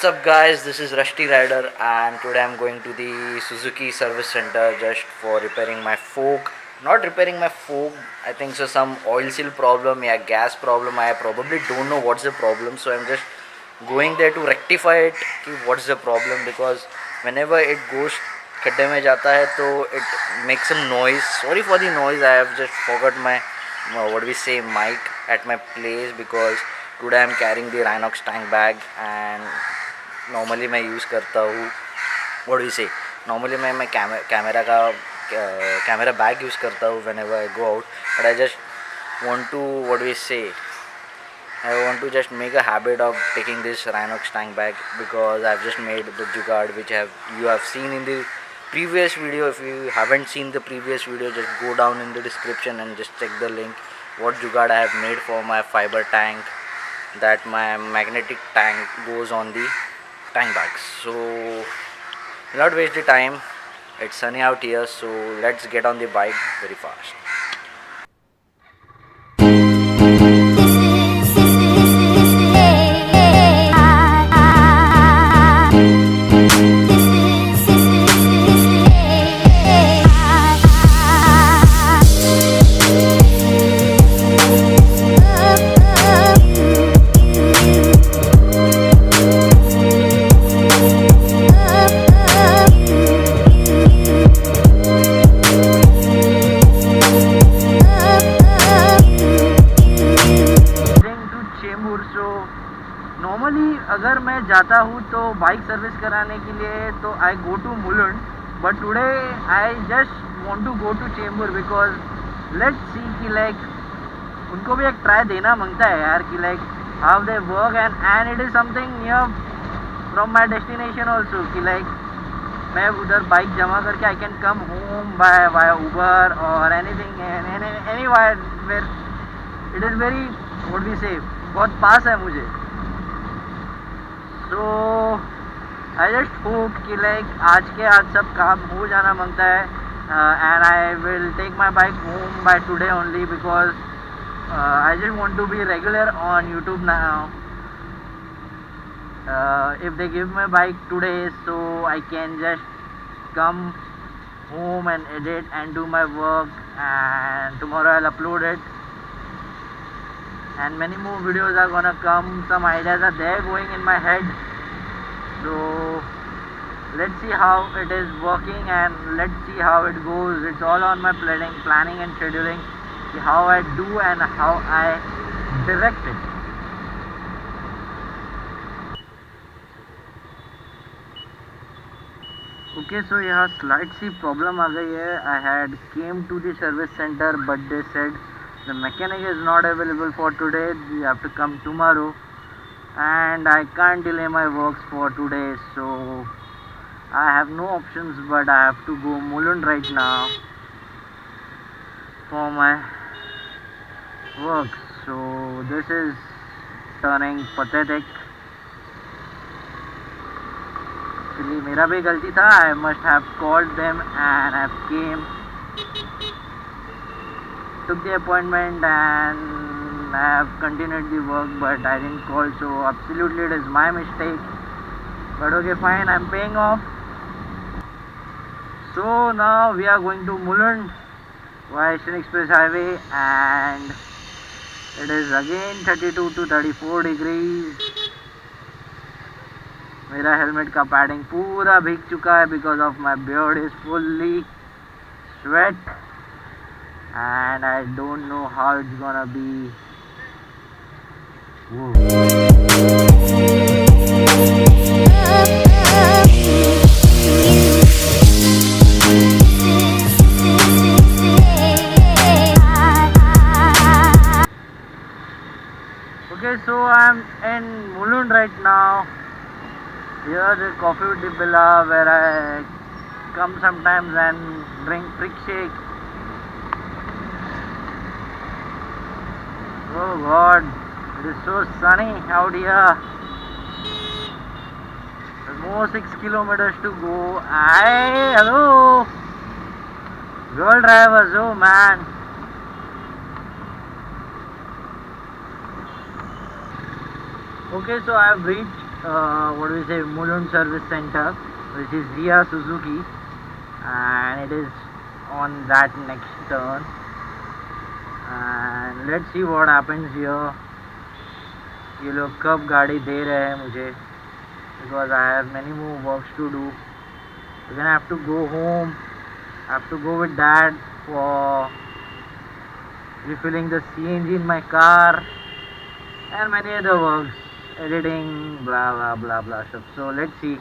What's up, guys? This is Rusty Rider, and today I'm going to the Suzuki service center just for repairing my fork. Not repairing my fork, I think so. Some oil seal problem, yeah, gas problem. I probably don't know what's the problem, so I'm just going there to rectify it. कि what's the problem? Because whenever it goes खड्डे में जाता है तो it makes some noise. Sorry for the noise. I have just forgot my what we say mic at my place because today I'm carrying the Rhinox tank bag and normally मैं use करता हूँ what do you say normally मैं camera bag use करता हूँ whenever I go out, but I just want to what do we say I want to just make a habit of taking this Rhinox tank bag because I've just made the jugaad which you have seen in the previous video. If you haven't seen the previous video, just go down in the description and just check the link what jugaad I have made for my fiber tank, that my magnetic tank goes on the tank bags. So not waste the time, it's sunny out here, so let's get on the bike very fast. Normally अगर मैं जाता हूँ तो bike service कराने के लिए तो I go to Mulund, but today I just want to go to Chembur because let's see कि लाइक उनको भी एक ट्राई देना मांगता है यार कि like how they work and it is something near from my destination also कि लाइक मैं उधर बाइक जमा करके I can come home by Uber और anything any way where it is very what we say बहुत पास है मुझे. तो आई जस्ट होप कि लाइक आज के आज सब काम हो जाना मांगता है and I will take my bike home by today only because I just want to be regular on YouTube now. If they give my bike today, so I can just come home and edit and do my work, and tomorrow I'll upload it and many more videos are gonna come. Some ideas are there going in my head, so let's see how it is working and let's see how it goes. It's all on my planning and scheduling, how I do and how I direct it. Okay, so यहाँ slight सी problem आ गई है. I had came to the service center but they said the mechanic is not available for today, you have to come tomorrow and I can't delay my works for today, so I have no options but I have to go Mulund right now for my work. So this is turning pathetic. Actually मेरा भी गलती था. I must have called them and I came, took the appointment and I have continued the work, but I didn't call, so absolutely it is my mistake, but okay fine, I'm paying off. So now we are going to Mulund via Eastern Express Highway and it is again 32 to 34 degrees. मेरा helmet का padding पूरा भीग चुका है because of my beard is fully sweat and I don't know how it's gonna be. Whoa. Okay, so I'm in Mulund right now. Here is Coffee with the Billa where I come sometimes and drink prick shake. Oh God, it is so sunny out here. There's more 6 kilometers to go. Hello, girl drivers, oh man. Okay, so I have reached what do we say, Mulund Service Center, which is Ria Suzuki, and it is on that next turn. And let's see what happens here. ये लोग कब गाड़ी दे रहे हैं मुझे, because I have many more works to do. Then I have to go home. I have to go with dad for refilling the CNG in my car and many other works, editing, blah blah blah blah stuff. So let's see.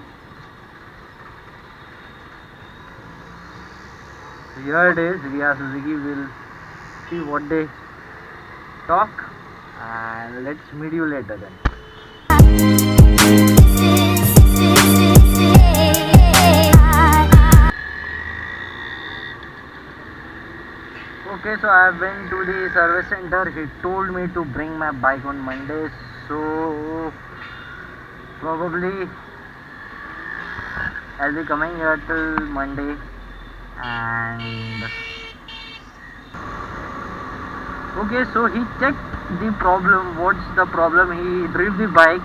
So here it is, Ria Suzuki. Will see what they talk, and let's meet you later then. Okay, so I went to the service center. He told me to bring my bike on Monday, so probably I'll be coming here till Monday. And okay, so he checked the problem. What's the problem? He drove the bike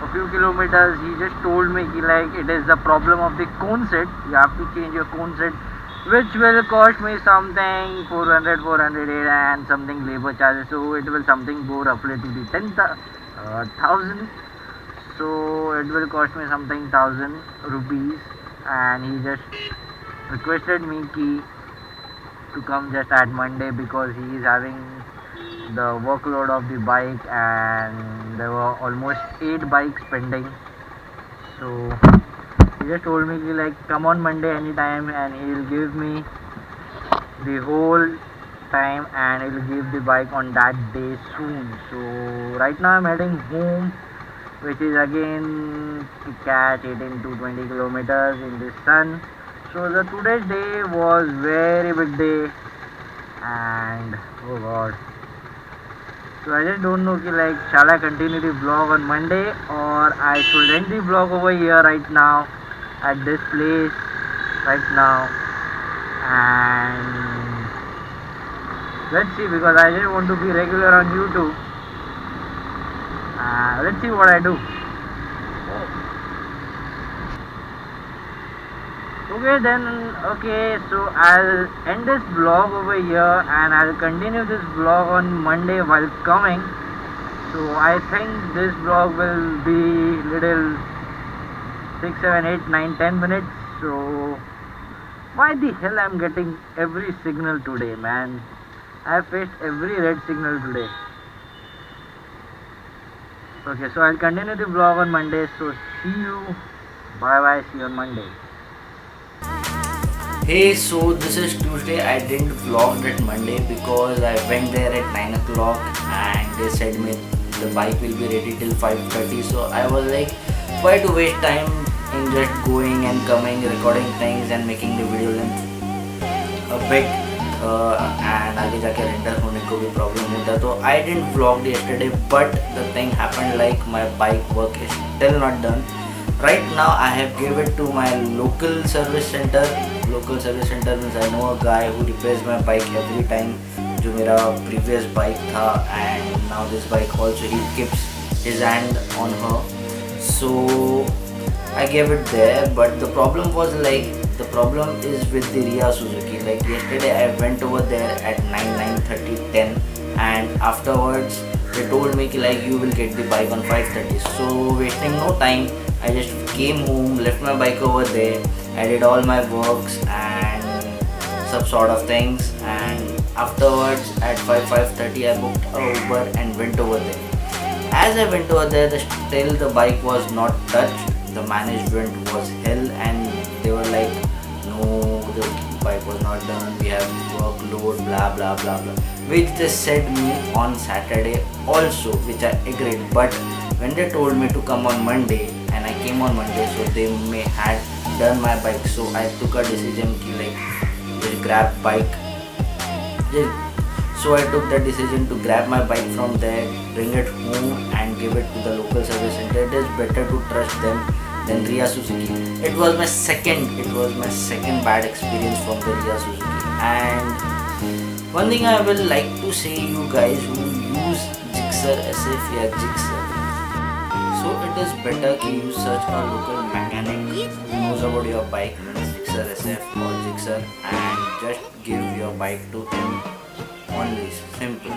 a few kilometers. He just told me like it is the problem of the cone set. You have to change your cone set, which will cost me something 400 and something labor charges. So it will something go roughly to the 10,000. So it will cost me something 1,000 rupees. And he just requested me to come just at Monday because he is having the workload of the bike, and there were almost 8 bikes pending. So he just told me like come on Monday anytime, and he will give me the whole time, and he will give the bike on that day soon. So right now I'm heading home, which is again to catch 18 to 20 kilometers in the sun. So the today's day was very big day, and oh god. So I just don't know like shall I continue the vlog on Monday, or I should end the vlog over here right now at this place right now. And let's see, because I just want to be regular on YouTube. Let's see what I do. Okay then, okay, so I'll end this vlog over here, and I'll continue this vlog on Monday while coming. So I think this vlog will be little 6, 7, 8, 9, 10 minutes. So why the hell I'm getting every signal today, man? I faced every red signal today. Okay, so I'll continue the vlog on Monday. So see you. Bye bye. See you on Monday. Hey, so this is Tuesday. I didn't vlog that Monday because I went there at 9 o'clock and they said me the bike will be ready till 5:30. So I was like, why to waste time in just going and coming, recording things and making the video length a bit and आगे जाके render होने को भी problem होता. तो I didn't vlog yesterday, but the thing happened like my bike work is still not done. Right now I have gave it to my local service center. Local service center means I know a guy who repairs my bike every time, जो मेरा previous bike था, and now this bike also he keeps his hand on her. So I gave it there, but the problem was like the problem is with the Ria Suzuki. Like yesterday I went over there at 9:30, 10, and afterwards they told me like you will get the bike on 5:30. So wasting no time, I just came home, left my bike over there, I did all my works and some sort of things, and afterwards at 5:30 I booked a Uber and went over there. As I went over there, still the bike was not touched. The management was hell, and they were like, no, the bike was not done, we have workload, blah blah blah blah, which they said me on Saturday also, which I agreed. But when they told me to come on Monday and I came on Monday, so they may had done my bike. So I took a decision to like just grab bike. So I took the decision to grab my bike from there, bring it home and give it to the local service center. It is better to trust them than Ria Suzuki. It was my second bad experience from the Ria Suzuki. And one thing I will like to say, you guys who use Gixxer SF या Gixxer, So it is better that you search a local mechanic who knows about your bike, means Gixxer SF or Gixxer, and just give your bike to him only. Simple.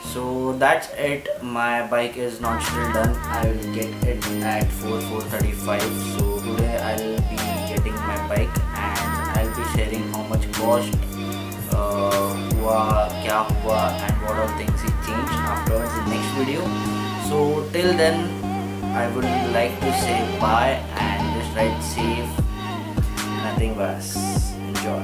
So that's it. My bike is not still done. I will get it at 4:35. So today I'll be getting my bike and I'll be sharing how much cost हुआ, क्या हुआ, and what all things he changed afterwards in next video. So till then, I would like to say bye and just ride safe. Nothing but enjoy.